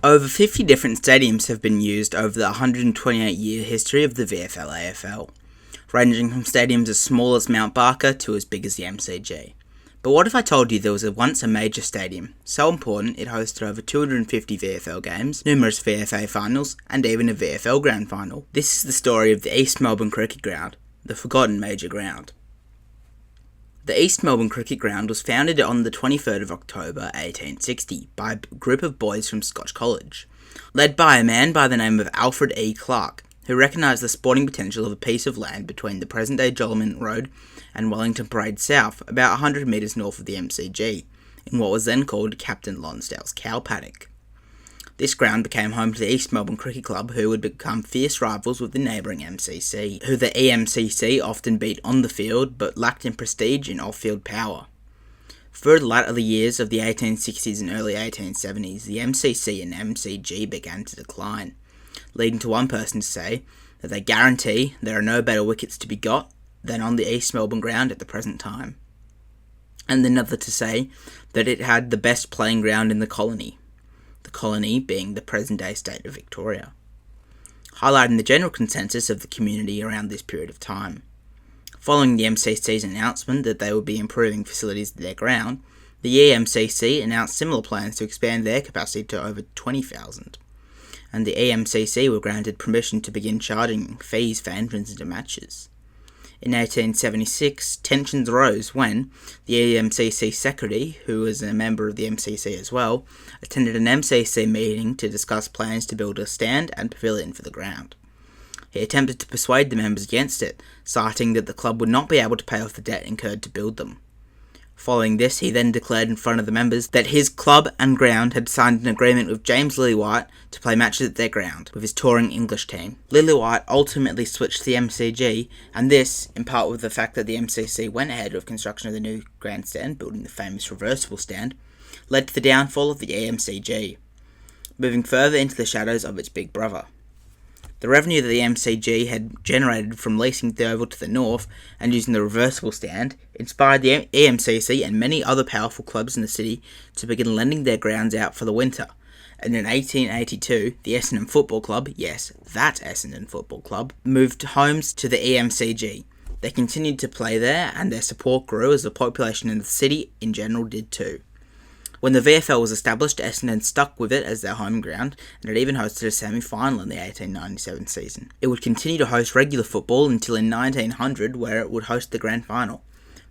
Over 50 different stadiums have been used over the 128-year history of the VFL AFL, ranging from stadiums as small as Mount Barker to as big as the EMCG. But what if I told you there was once a major stadium, so important it hosted over 250 VFL games, numerous VFA finals, and even a VFL Grand Final? This is the story of the East Melbourne Cricket Ground, the forgotten major ground. The East Melbourne Cricket Ground was founded on the 23rd of October 1860 by a group of boys from Scotch College, led by a man by the name of Alfred E. Clarke, who recognised the sporting potential of a piece of land between the present-day Jolimont Road and Wellington Parade South, about 100 metres north of the MCG, in what was then called Captain Lonsdale's Cow Paddock. This ground became home to the East Melbourne Cricket Club, who would become fierce rivals with the neighbouring MCC, who the EMCC often beat on the field but lacked in prestige and off-field power. Through the latter years of the 1860s and early 1870s, the MCC and MCG began to decline, leading to one person to say that they guarantee there are no better wickets to be got than on the East Melbourne ground at the present time, and another to say that it had the best playing ground in the colony being the present-day state of Victoria, highlighting the general consensus of the community around this period of time. Following the MCC's announcement that they would be improving facilities to their ground, the EMCC announced similar plans to expand their capacity to over 20,000, and the EMCC were granted permission to begin charging fees for entrance into matches. In 1876, tensions rose when the EMCC secretary, who was a member of the MCC as well, attended an MCC meeting to discuss plans to build a stand and pavilion for the ground. He attempted to persuade the members against it, citing that the club would not be able to pay off the debt incurred to build them. Following this, he then declared in front of the members that his club and ground had signed an agreement with James Lillywhite to play matches at their ground with his touring English team. Lillywhite ultimately switched to the MCG, and this, in part with the fact that the MCC went ahead with construction of the new grandstand, building the famous reversible stand, led to the downfall of the EMCG, moving further into the shadows of its big brother. The revenue that the MCG had generated from leasing the oval to the north and using the reversible stand inspired the EMCC and many other powerful clubs in the city to begin lending their grounds out for the winter. And in 1882, the Essendon Football Club, yes, that Essendon Football Club, moved homes to the EMCG. They continued to play there, and their support grew as the population in the city in general did too. When the VFL was established, Essendon stuck with it as their home ground, and it even hosted a semi-final in the 1897 season. It would continue to host regular football until in 1900, where it would host the grand final,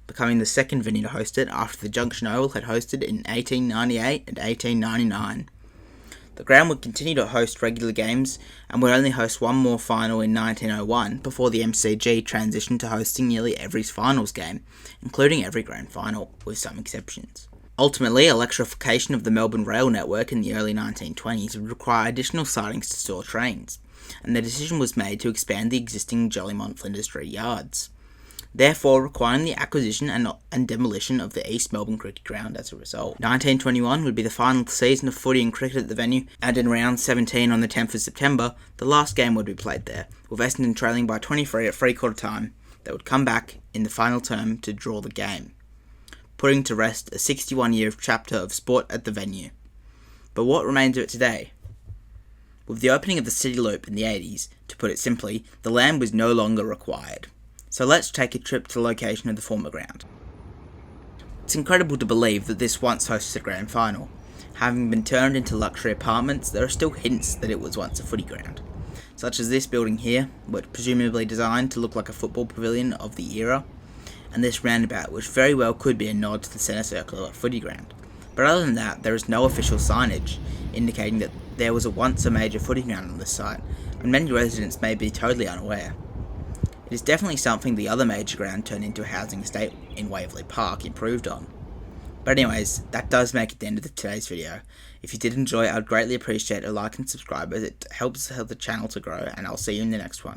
becoming the second venue to host it after the Junction Oval had hosted in 1898 and 1899. The ground would continue to host regular games, and would only host one more final in 1901, before the MCG transitioned to hosting nearly every finals game, including every grand final, with some exceptions. Ultimately, electrification of the Melbourne rail network in the early 1920s would require additional sidings to store trains, and the decision was made to expand the existing Jolimont Flinders Street yards, therefore requiring the acquisition and demolition of the East Melbourne Cricket Ground as a result. 1921 would be the final season of footy and cricket at the venue, and in round 17 on the 10th of September, the last game would be played there, with Essendon trailing by 23 at three-quarter time. They would come back in the final term to draw the game, putting to rest a 61-year chapter of sport at the venue. But what remains of it today? With the opening of the City Loop in the 80s, to put it simply, the land was no longer required. So let's take a trip to the location of the former ground. It's incredible to believe that this once hosted a grand final. Having been turned into luxury apartments, there are still hints that it was once a footy ground, such as this building here, which presumably designed to look like a football pavilion of the era, and this roundabout, which very well could be a nod to the centre circle of a footy ground. But other than that, there is no official signage indicating that there was once a major footy ground on this site, and many residents may be totally unaware. It is definitely something the other major ground turned into a housing estate in Waverley Park improved on. But anyways, that does make it the end of today's video. If you did enjoy, I would greatly appreciate a like and subscribe, as it helps the channel to grow, and I'll see you in the next one.